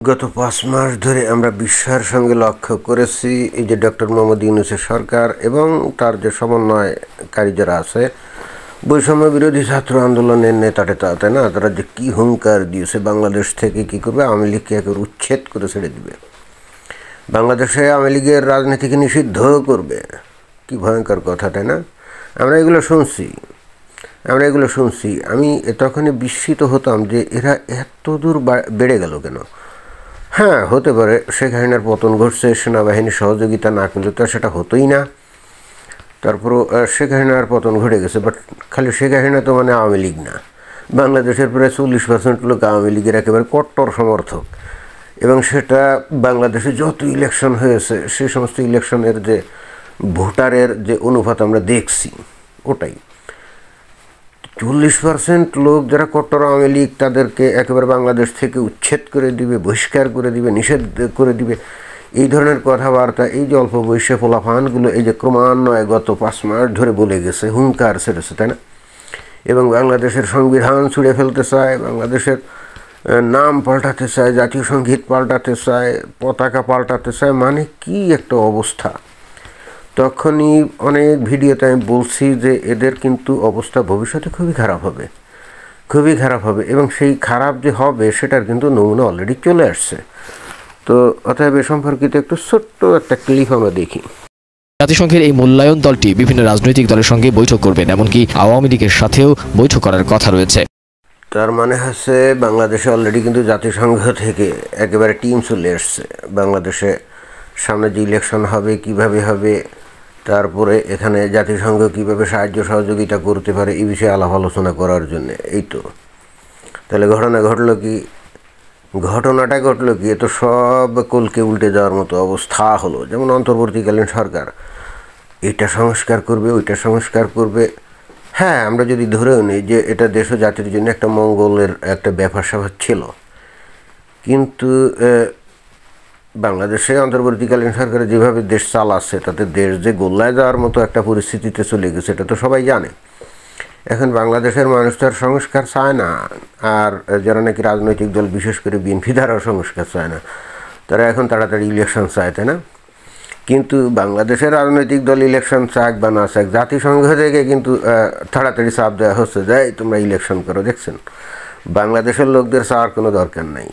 গত ৫ মাস ধরে আমরা বিস্ময়ের সঙ্গে লক্ষ্য করেছি এই যে ডক্টর মোহাম্মদ ইউনূসের সরকার এবং তার যে সমন্বয়কারী যারা আছে বৈষম্য বিরোধী ছাত্র আন্দোলনের নেতা-টেতা, তাই না, তারা যে কী হুঙ্কার দিয়েছে বাংলাদেশ থেকে কী করবে, আওয়ামী লীগকে একেবারে উচ্ছেদ করে ছেড়ে দিবে, বাংলাদেশে আওয়ামী লীগের রাজনীতিকে নিষিদ্ধ করবে। কি ভয়ঙ্কর কথা, তাই না? আমরা এগুলো শুনছি। আমি তখনই বিস্মিত হতাম যে এরা এত দূর বেড়ে গেল কেন। হ্যাঁ, হতে পারে শেখ হাসিনার পতন ঘটছে, সেনাবাহিনীর সহযোগিতা না করলে তো সেটা হতোই না। তারপরও শেখ হাসিনার পতন ঘটে গেছে, বাট খালি শেখ হাসিনা তো মানে আওয়ামী লীগ না। বাংলাদেশের প্রায় 40% লোক আওয়ামী লীগের একেবারে কট্টর সমর্থক, এবং সেটা বাংলাদেশে যত ইলেকশন হয়েছে সেই সমস্ত ইলেকশনের যে ভোটারের যে অনুপাত আমরা দেখছি, ওটাই 40% লোক যারা কট্টর আওয়ামী লীগ, তাদেরকে একেবারে বাংলাদেশ থেকে উচ্ছেদ করে দিবে, বহিষ্কার করে দিবে, নিষেধ করে দিবে। এই ধরনের কথাবার্তা এই যে অল্প বয়সে পোলাপানগুলো এই যে ক্রমান্বয়ে গত ৫ মাস ধরে বলে গেছে, হুঙ্কার ছেড়েছে, তাই না? এবং বাংলাদেশের সংবিধান ছুঁড়ে ফেলতে চায়, বাংলাদেশের নাম পাল্টাতে চায়, জাতীয় সঙ্গীত পাল্টাতে চায়, পতাকা পাল্টাতে চায়। মানে কি একটা অবস্থা! তখনই অনেক ভিডিওতে আমি বলছি যে এদের কিন্তু অবস্থা ভবিষ্যতে খুবই খারাপ হবে, এবং সেই খারাপ যে হবে সেটার কিন্তু নমুনা অলরেডি চলে আসছে। তো অতএব এ সম্পর্কিত একটু ছোট্ট একটা ক্লিপ আমরা দেখি। জাতিসংঘের এই মূল্যায়ন দলটি বিভিন্ন রাজনৈতিক দলের সঙ্গে বৈঠক করবেন, এমনকি আওয়ামী লীগের সাথেও বৈঠক করার কথা রয়েছে। তার মানে হচ্ছে বাংলাদেশে অলরেডি কিন্তু জাতিসংঘ থেকে একেবারে টিম চলে আসছে। বাংলাদেশে সামনে যে ইলেকশন হবে কিভাবে হবে, তারপরে এখানে জাতিসংঘ কীভাবে সাহায্য সহযোগিতা করতে পারে এই বিষয়ে আলাপ আলোচনা করার জন্যে। এই তো তাহলে ঘটনাটা ঘটলো কি, এ তো সব কলকে উল্টে যাওয়ার মতো অবস্থা হলো। যেমন অন্তর্বর্তীকালীন সরকার এটা সংস্কার করবে, ওইটা সংস্কার করবে। হ্যাঁ, আমরা যদি ধরেও নিই যে এটা দেশ ও জাতির জন্য একটা মঙ্গলের একটা ব্যাপার স্যাপার ছিল, কিন্তু বাংলাদেশে অন্তর্বর্তীকালীন সরকার যেভাবে দেশ চালাচ্ছে তাতে দেশ যে গোল্লায় যাওয়ার মতো একটা পরিস্থিতিতে চলে গেছে, এটা তো সবাই জানে। এখন বাংলাদেশের মানুষ তো আর সংস্কার চায় না, আর যারা নাকি রাজনৈতিক দল, বিশেষ করে বিএনপি, তারাও সংস্কার চায় না, তারা এখন তাড়াতাড়ি ইলেকশন চায়, তাই না? কিন্তু বাংলাদেশের রাজনৈতিক দল ইলেকশন চাক বা না চাক, জাতিসংঘ থেকে কিন্তু তাড়াতাড়ি চাপ দেওয়া হচ্ছে যে তোমরা ইলেকশন করো। দেখছেন, বাংলাদেশের লোকদের চাওয়ার কোনো দরকার নাই।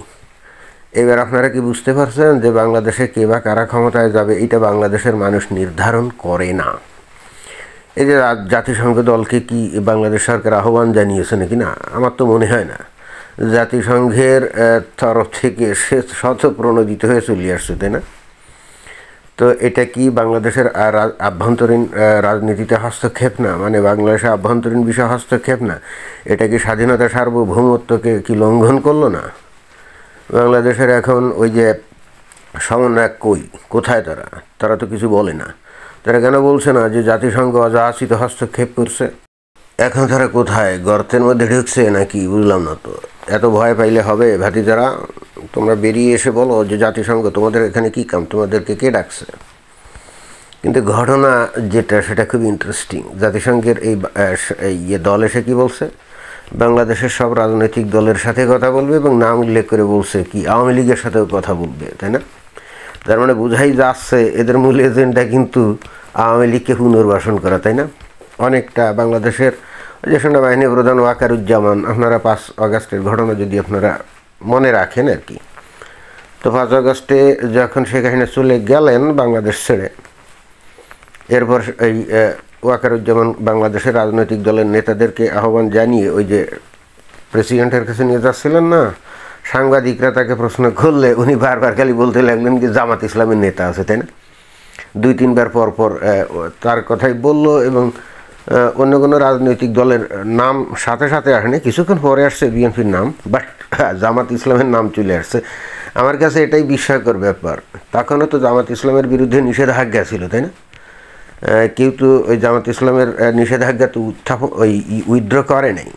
এবার আপনারা কি বুঝতে পারছেন যে বাংলাদেশে কে বা কারা ক্ষমতায় যাবে এটা বাংলাদেশের মানুষ নির্ধারণ করে না। এই যে জাতিসংঘ দলকে কি বাংলাদেশ সরকার আহ্বান জানিয়েছে নাকি? না, আমার তো মনে হয় না। জাতিসংঘের তরফ থেকে সে স্বতঃপ্রণোদিত হয়ে চলে আসছে, তাই না? তো এটা কি বাংলাদেশের আভ্যন্তরীণ রাজনীতিতে হস্তক্ষেপ না? মানে বাংলাদেশের আভ্যন্তরীণ বিষয় হস্তক্ষেপ না? এটা কি স্বাধীনতা, সার্বভৌমত্বকে কি লঙ্ঘন করলো না? বাংলাদেশের এখন ওই যে সমন্বয়ক কোথায় তারা তো কিছু বলে না। তারা কেন বলছে না যে জাতিসংঘ অযাচিত হস্তক্ষেপ করছে? এখন তারা কোথায়, গর্তের মধ্যে ঢুকছে নাকি? বুঝলাম না তো। এত ভয় পাইলে হবে ভাতিজারা? তোমরা বেরিয়ে এসে বলো যে জাতিসংঘ তোমাদের এখানে কী কাম, তোমাদেরকে কে ডাকছে? কিন্তু ঘটনা যেটা সেটা খুব ইন্টারেস্টিং। জাতিসংঘের এই দল এসে কী বলছে, বাংলাদেশের সব রাজনৈতিক দলের সাথে কথা বলবে, এবং নাম উল্লেখ করে বলছে কি আওয়ামী লীগের সাথেও কথা বলবে, তাই না? তার মানে বোঝাই যাচ্ছে এদের মূল এজেন্ডা কিন্তু আওয়ামী লীগকে পুনর্বাসন করা, তাই না? অনেকটা বাংলাদেশের যে সেনাবাহিনী প্রধান ওয়াকারুজ্জামান, আপনারা 5 আগস্টের ঘটনা যদি আপনারা মনে রাখেন আর কি, তো 5 আগস্টে যখন শেখ হাসিনা চলে গেলেন বাংলাদেশ ছেড়ে, এরপর এই ওয়াকারুজ্জামান বাংলাদেশের রাজনৈতিক দলের নেতাদেরকে আহ্বান জানিয়ে ওই যে প্রেসিডেন্টের কাছে নিয়ে যাচ্ছিলেন না, সাংবাদিকরা তাকে প্রশ্ন করলে উনি বারবার খালি বলতে লাগলেন যে জামাত ইসলামের নেতা আছে, তাই না? 2-3 বার পর তার কথাই বলল, এবং অন্য কোনো রাজনৈতিক দলের নাম সাথে সাথে আসেনি। কিছুক্ষণ পরে আসছে বিএনপির নাম, বাট জামাত ইসলামের নাম চলে আসছে। আমার কাছে এটাই বিস্ময়কর ব্যাপার। তখনও তো জামাত ইসলামের বিরুদ্ধে নিষেধাজ্ঞা ছিল, তাই না? কেউ তো ওই জামাত ইসলামের নিষেধাজ্ঞা তো উইথড্র করে নাই।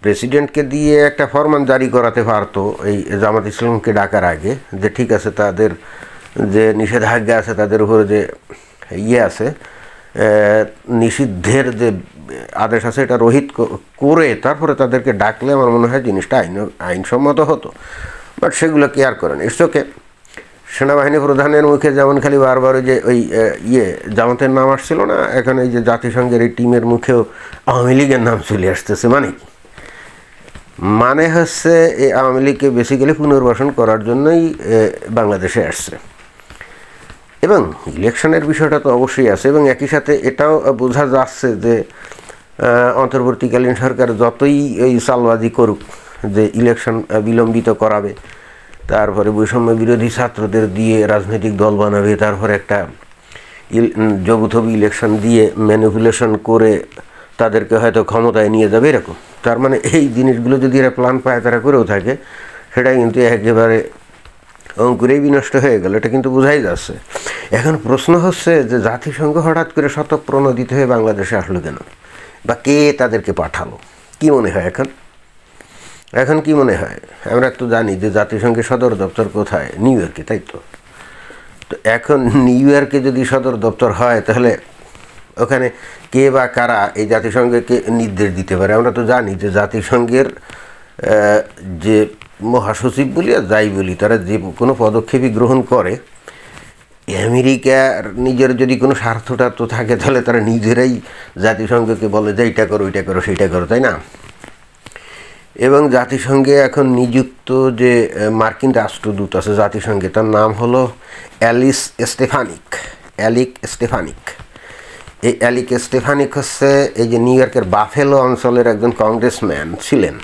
প্রেসিডেন্টকে দিয়ে একটা ফরমান জারি করাতে পারতো এই জামাত ইসলামকে ডাকার আগে, যে ঠিক আছে তাদের যে নিষেধাজ্ঞা আছে, তাদের উপরে যে আছে নিষিদ্ধের যে আদেশ আছে, এটা রহিত করে তারপরে তাদেরকে ডাকলে আমার মনে হয় জিনিসটা আইনসম্মত হতো। বাট সেগুলো কেয়ার করেন। It's okay. সেনাবাহিনী প্রধানের মুখে যেমন খালি বারবার যে ওই জামাতের নাম আসছিল না, এখন এই যে জাতিসংঘের এই টিমের মুখেও আওয়ামী লীগের নাম চলে আসতেছে। মানে কি? মানে হচ্ছে এই আওয়ামী লীগকে বেসিক্যালি পুনর্বাসন করার জন্যই বাংলাদেশে আসছে। এবং ইলেকশনের বিষয়টা তো অবশ্যই আছে, এবং একই সাথে এটাও বোঝা যাচ্ছে যে অন্তর্বর্তীকালীন সরকার যতই এই চালবাজি করুক যে ইলেকশন বিলম্বিত করাবে, তারপরে বৈষম্য বিরোধী ছাত্রদের দিয়ে রাজনৈতিক দল বানাবে, তারপরে একটা যৌথ ইলেকশন দিয়ে ম্যানিপুলেশন করে তাদেরকে হয়তো ক্ষমতায় নিয়ে যাবে, এরকম। তার মানে এই জিনিসগুলো যদি এরা প্ল্যান পায় তারা করেও থাকে, সেটা কিন্তু একেবারে অঙ্কুরেই বিনষ্ট হয়ে গেল, এটা কিন্তু বোঝাই যাচ্ছে। এখন প্রশ্ন হচ্ছে যে জাতিসংঘ হঠাৎ করে স্বতঃপ্রণোদিত হয়ে বাংলাদেশে আসলো কেন, বা কে তাদেরকে পাঠালো? কি মনে হয় এখন কি মনে হয়? আমরা তো জানি যে জাতিসংঘের সদর দপ্তর কোথায়? নিউ ইয়র্কে, তাই তো? তো এখন নিউ ইয়র্কে যদি সদর দপ্তর হয়, তাহলে ওখানে কে বা কারা এই জাতিসংঘকে নির্দেশ দিতে পারে? আমরা তো জানি যে জাতিসংঘের যে মহাসচিব বলি আর যাই বলি, তারা যে কোনো পদক্ষেপই গ্রহণ করে, আমেরিকার নিজের যদি কোনো স্বার্থটা তো থাকে, তাহলে তারা নিজেরাই জাতিসংঘকে বলে যে এইটা করো, ওইটা করো, সেইটা করো, তাই না? এবং জাতিসংঘে এখন নিযুক্ত যে মার্কিন রাষ্ট্রদূত আছে জাতিসংঘে, তার নাম হলো অ্যালিক স্টেফানিক। এই অ্যালিক স্টেফানিক হচ্ছে এই যে নিউ ইয়র্কের বাফেলো অঞ্চলের একজন কংগ্রেসম্যান ছিলেন।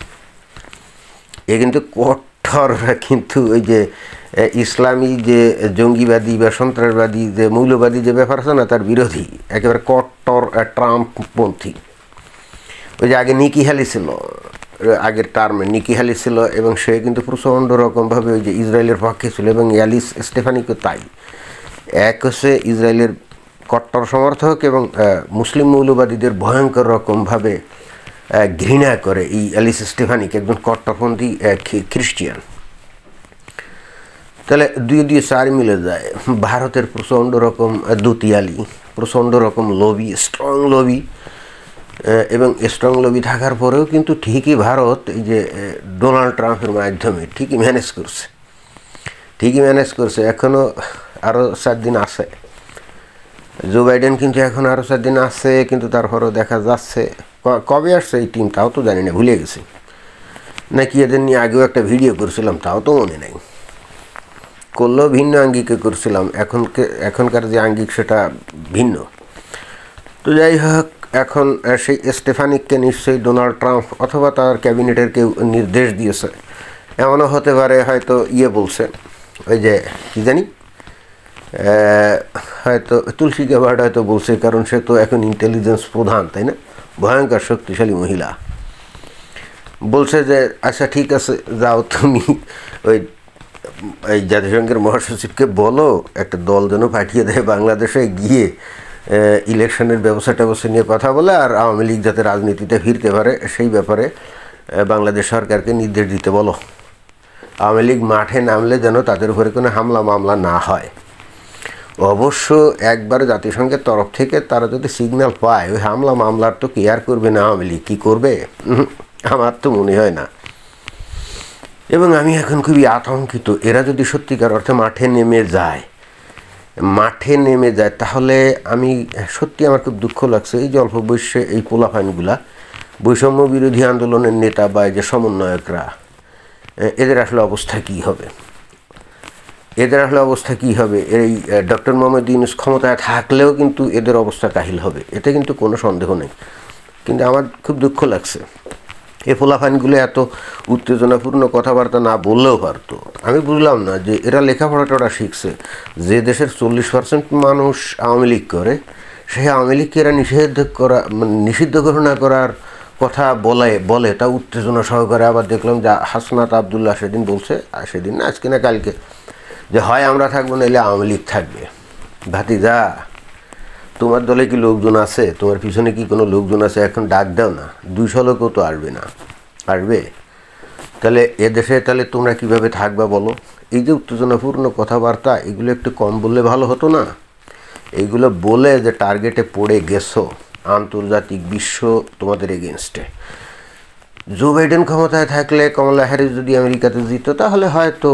এ কিন্তু কট্টর, কিন্তু ওই যে ইসলামী যে জঙ্গিবাদী বা সন্ত্রাসবাদী যে মৌলবাদী যে ব্যাপার আছে না, তার বিরোধী, একেবারে কট্টর ট্রাম্পপন্থী। ওই যে আগে নিকি হ্যালি ছিল, আগের টার্মে নিকি হ্যালি ছিল, এবং সে কিন্তু প্রচণ্ড রকমভাবে ওই যে ইসরায়েলের পক্ষে ছিল, এবং অ্যালিস স্টেফানিকও তাই। এক হচ্ছে ইসরায়েলের কট্টর সমর্থক এবং মুসলিম মৌলবাদীদের ভয়ঙ্কর রকমভাবে ঘৃণা করে এই অ্যালিস স্টেফানিক, একজন কট্টরপন্থী খ্রিস্টিয়ান। তাহলে দুই চার মিলে যায়। ভারতের প্রচণ্ড রকম দুতিয়ালি, প্রচণ্ড রকম লবি, স্ট্রং লবি, এবং স্ট্রং লবি থাকার পরেও কিন্তু ঠিকই ভারত এই যে ডোনাল্ড ট্রাম্পের মাধ্যমে ঠিকই ম্যানেজ করছে। এখনও আরও 4 দিন আছে। জো বাইডেন কিন্তু এখন আরও 4 দিন আছে, কিন্তু তারপরেও দেখা যাচ্ছে কবে আসছে এই টিম তাও তো জানি না, ভুলে গেছি। নাকি এদের নিয়ে আগেও একটা ভিডিও করছিলাম, তাও তো মনে নেই। করলেও ভিন্ন আঙ্গিকে করছিলাম, এখনকার যে আঙ্গিক সেটা ভিন্ন। তো যাই হোক, এখন সেই স্টেফানিককে নিশ্চয়ই ডোনাল্ড ট্রাম্প অথবা তার ক্যাবিনেটের কেউ নির্দেশ দিয়েছে। এমনও হতে পারে হয়তো বলছে, ওই যে কী জানি, হয়তো তুলসী গ্যাবার্ড হয়তো বলছে, কারণ সে তো এখন ইন্টেলিজেন্স প্রধান, তাই না? ভয়ঙ্কর শক্তিশালী মহিলা। বলছে যে আচ্ছা ঠিক আছে, যাও তুমি ওই জাতিসংঘের মহাসচিবকে বলো একটা দল যেন পাঠিয়ে দেয় বাংলাদেশে, গিয়ে ইলেকশনের ব্যবস্থা নিয়ে কথা বলে, আর আওয়ামী লীগ যাতে রাজনীতিতে ফিরতে পারে সেই ব্যাপারে বাংলাদেশ সরকারকে নির্দেশ দিতে বলো। আওয়ামী লীগ মাঠে নামলে যেন তাদের উপরে কোনো হামলা মামলা না হয়। অবশ্য একবার জাতিসংঘের তরফ থেকে তারা যদি সিগন্যাল পায়, ওই হামলা মামলার তো কেয়ার করবে না আওয়ামী লীগ। কী করবে? আমার তো মনে হয় না। এবং আমি এখন খুবই আতঙ্কিত, এরা যদি সত্যিকার অর্থে মাঠে নেমে যায়, তাহলে আমি সত্যি আমার খুব দুঃখ লাগছে। এই যে অল্প বয়সে এই পোলাপাইনগুলা, বৈষম্য বিরোধী আন্দোলনের নেতা বা যে সমন্বয়করা, এদের আসলে অবস্থা কী হবে? এই ডক্টর মোহাম্মদ ইউনূস ক্ষমতায় থাকলেও কিন্তু এদের অবস্থা কাহিল হবে, এতে কিন্তু কোনো সন্দেহ নেই। কিন্তু আমার খুব দুঃখ লাগছে, এই পোলাপাইনগুলো এত উত্তেজনাপূর্ণ কথাবার্তা না বললেও পারতো। আমি বুঝলাম না যে এরা লেখাপড়াটা শিখছে। যে দেশের 40% মানুষ আওয়ামী লীগ করে, সেই আওয়ামী লীগকে এরা নিষিদ্ধ ঘোষণা করার কথা বলে তা উত্তেজনা সহকারে। আবার দেখলাম যে হাসনাত আবদুল্লাহ সেদিন বলছে, সেদিন না আজকে না কালকে, যে হয় আমরা থাকবো নাহলে আওয়ামী লীগ থাকবে। ভাতিজা, তোমার দলে কি লোকজন আছে? তোমার পিছনে কি কোনো লোকজন আছে? এখন ডাক দাও না, 200 লোকও তো আসবে না। তাহলে এদেশে তাহলে তোমরা কিভাবে থাকবা বলো? এই যে উত্তেজনাপূর্ণ কথাবার্তা, এগুলো একটু কম বললে ভালো হতো না? এইগুলো বলে যে টার্গেটে পড়ে গেছো, আন্তর্জাতিক বিশ্ব তোমাদের এগেনস্টে। জো বাইডেন ক্ষমতায় থাকলে কমলা হ্যারিস যদি আমেরিকাতে জিত তাহলে হয়তো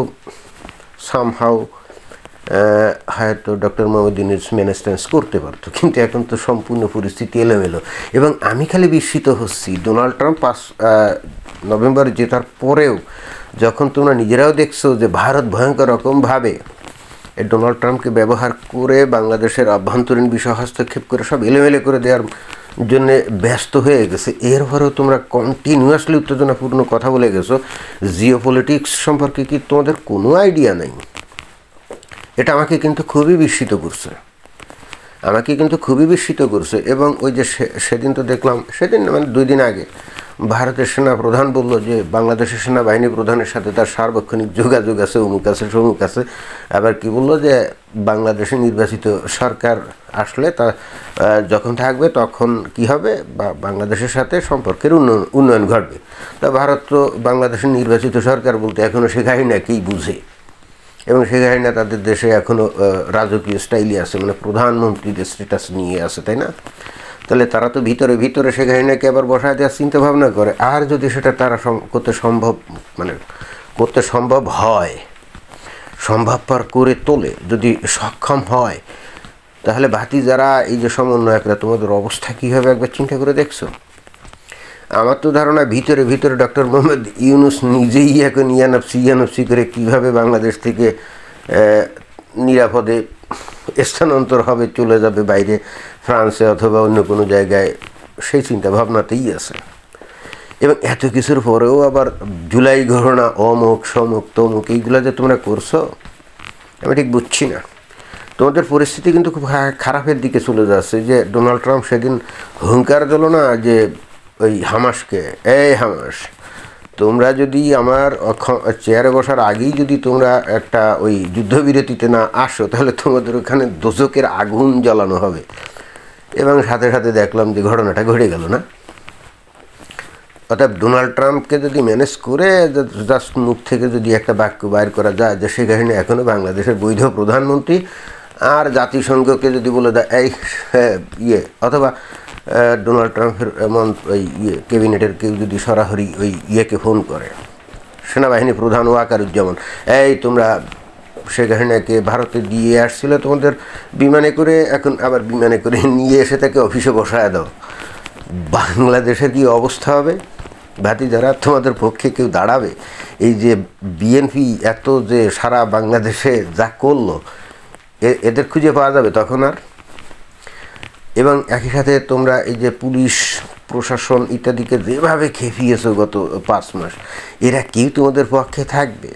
সামহাউ হয়তো ডক্টর মোহাম্মদ ইউনূস মেনেস্টেন্স করতে পারতো, কিন্তু এখন তো সম্পূর্ণ পরিস্থিতি এলোমেলো। এবং আমি খালি বিস্মিত হচ্ছি ডোনাল্ড ট্রাম্প 5 নভেম্বর জেতার পরেও যখন তোমরা নিজেরাও দেখছো যে ভারত ভয়ঙ্কর রকমভাবে ডোনাল্ড ট্রাম্পকে ব্যবহার করে বাংলাদেশের অভ্যন্তরীণ বিষয় হস্তক্ষেপ করে সব এলোমেলো করে দেওয়ার জন্যে ব্যস্ত হয়ে গেছে, এরপরেও তোমরা কন্টিনিউয়াসলি উত্তেজনাপূর্ণ কথা বলে গেছো। জিওপলিটিক্স সম্পর্কে কি তোমাদের কোনো আইডিয়া নেই? এটা আমাকে কিন্তু খুবই বিস্মিত করছে। এবং ওই যে সেদিন তো দেখলাম, সেদিন মানে 2 দিন আগে ভারতের সেনা প্রধান বলল যে বাংলাদেশের সেনাবাহিনী প্রধানের সাথে তার সার্বক্ষণিক যোগাযোগ আছে, অমুক আছে সমুক আছে। আবার কি বললো যে বাংলাদেশে নির্বাচিত সরকার আসলে তা যখন থাকবে তখন কি হবে, বা বাংলাদেশের সাথে সম্পর্কের উন্নয়ন ঘটবে। তা ভারত তো বাংলাদেশের নির্বাচিত সরকার বলতে এখনও শেখ হাসিনাকেই বুঝে, এবং শেখ হাসিনা তাদের দেশে এখনও রাজকীয় স্টাইলই আছে, মানে প্রধানমন্ত্রীর স্ট্যাটাস নিয়ে আছে, তাই না? তাহলে তারা তো ভিতরে ভিতরে শেখ হাসিনাকে আবার বসায় দেওয়ার চিন্তা ভাবনা করে। আর যদি সেটা তারা করতে সম্ভবপর করে তোলে, যদি সক্ষম হয়, তাহলে যারা এই যে সমন্বয়করা, তোমাদের অবস্থা কী হবে একবার চিন্তা করে দেখছো? আমার তো ধারণা ভিতরে ভিতরে ডক্টর মোহাম্মদ ইউনূস নিজেই এখন ইয়ানফসি করে কীভাবে বাংলাদেশ থেকে নিরাপদে স্থানান্তর হবে, চলে যাবে বাইরে, ফ্রান্সে অথবা অন্য কোনো জায়গায়, সেই চিন্তা ভাবনাতেই আছে। এবং এত কিছুর পরেও আবার জুলাই ঘটনা, অমুক সমুক তমুক, এইগুলো যে তোমরা করছো আমি ঠিক বুঝছি না। তোমাদের পরিস্থিতি কিন্তু খুব খারাপের দিকে চলে যাচ্ছে। যে ডোনাল্ড ট্রাম্প সেদিন হুঙ্কার দিল না যে ওই হামাসকে, এই হামাস, তোমরা যদি আমার চেয়ারে বসার আগেই যদি তোমরা একটা ওই যুদ্ধবিরতিতে না আসো, তাহলে তোমাদের ওখানে দোজকের আগুন জ্বালানো হবে। এবং সাথে সাথে দেখলাম যে ঘটনাটা ঘটে গেল না। অর্থাৎ ডোনাল্ড ট্রাম্পকে যদি ম্যানেজ করে জাস্ট মুখ থেকে যদি একটা বাক্য বাইর করা যায় যে শেখ হাসিনা এখনও বাংলাদেশের বৈধ প্রধানমন্ত্রী, আর জাতিসংঘকে যদি বলে দেয় এই অথবা ডোনাল্ড ট্রাম্পের ক্যাবিনেটের কেউ যদি সরাসরি ওই ইয়েকে ফোন করে, সেনাবাহিনী প্রধান ওয়াকারুজ্জামান, এই তোমরা শেখ হাসিনাকে ভারতে দিয়ে আসছিল তোমাদের বিমানে করে, এখন আবার বিমানে করে নিয়ে এসে তাকে অফিসে বসায় দাও, বাংলাদেশের কি অবস্থা হবে? যারা তোমাদের পক্ষে কেউ দাঁড়াবে? এই যে বিএনপি এত যে সারা বাংলাদেশে যা করলো, এদের খুঁজে পাওয়া যাবে তখন আর? এবং একই সাথে তোমরা এই যে পুলিশ প্রশাসন ইত্যাদিকে যেভাবে খেপিয়েছো গত 5 মাস, এরা কেউ তোমাদের পক্ষে থাকবে?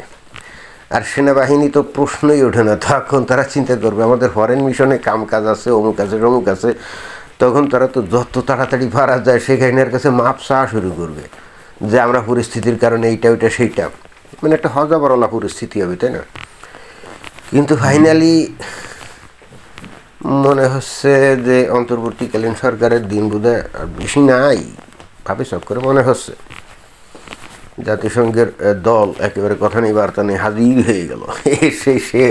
আর সেনাবাহিনী তো প্রশ্নই ওঠে না। তখন তারা চিন্তা করবে আমাদের ফরেন মিশনে কাম কাজ আছে, অমুক আছে সমুক আছে, তখন তারা তো যত তাড়াতাড়ি পারা যায় শেখ হাসিনার কাছে মাপ চাওয়া শুরু করবে যে আমরা পরিস্থিতির কারণে এইটা ওইটা সেইটা, মানে একটা হজাবরলা পরিস্থিতি হবে, তাই না? কিন্তু ফাইনালি মনে হচ্ছে যে অন্তর্বর্তীকালীন সরকারের দিন বোধহয় আর বেশি নাই, ভাবে সব করে মনে হচ্ছে জাতিসংঘের দল একেবারে কথা নেই বার্তা নেই হাজির হয়ে গেল, সে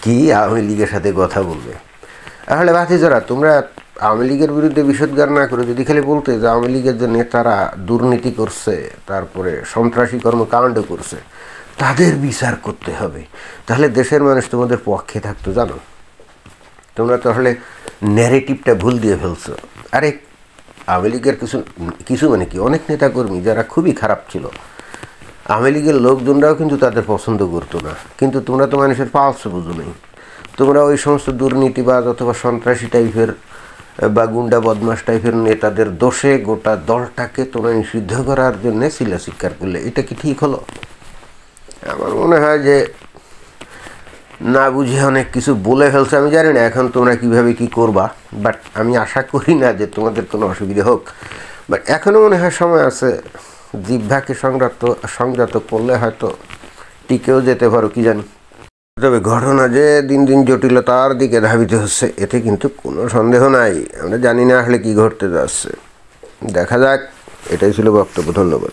কি আওয়ামী লীগের সাথে কথা বলবে। তাহলে যারা তোমরা আওয়ামী লীগের বিরুদ্ধে বিষোদ্গার না করে যদি খালি বলতে যে আওয়ামী লীগের যে নেতারা দুর্নীতি করছে, তারপরে সন্ত্রাসী কর্মকাণ্ড করছে, তাদের বিচার করতে হবে, তাহলে দেশের মানুষ তোমাদের পক্ষে থাকতো। জানো, তোমরা তাহলে ন্যারেটিভটা ভুল দিয়ে ফেলছো। আরে আওয়ামী লীগের কিছু মানে কি অনেক নেতাকর্মী যারা খুবই খারাপ ছিল, আওয়ামী লীগের লোকজনরাও কিন্তু তাদের পছন্দ করতো না, কিন্তু তোমরা তো মানুষের পালস বুঝো নেই। তোমরা ওই সমস্ত দুর্নীতিবাজ অথবা সন্ত্রাসী টাইপের বা গুন্ডা বদমাস টাইপের নেতাদের দোষে গোটা দলটাকে তোমরা নিষিদ্ধ করার জন্য শিলা স্বীকার করলে, এটা কি ঠিক হলো? আমার মনে হয় যে না বুঝে অনেক কিছু বলে ফেলছে। আমি জানি না এখন তোমরা কীভাবে কী করবা, বাট আমি আশা করি না যে তোমাদের কোনো অসুবিধা হোক। বাট এখনও মনে হয় সময় আছে, জিহ্বাকে সংযত করলে হয়তো টিকেও যেতে পারো, কি জানি। তবে ঘটনা যে দিন দিন জটিলতার দিকে ধাবিত হচ্ছে, এতে কিন্তু কোনো সন্দেহ নাই। আমরা জানি না আসলে কী ঘটতে যাচ্ছে, দেখা যাক। এটাই ছিল বক্তব্য। ধন্যবাদ।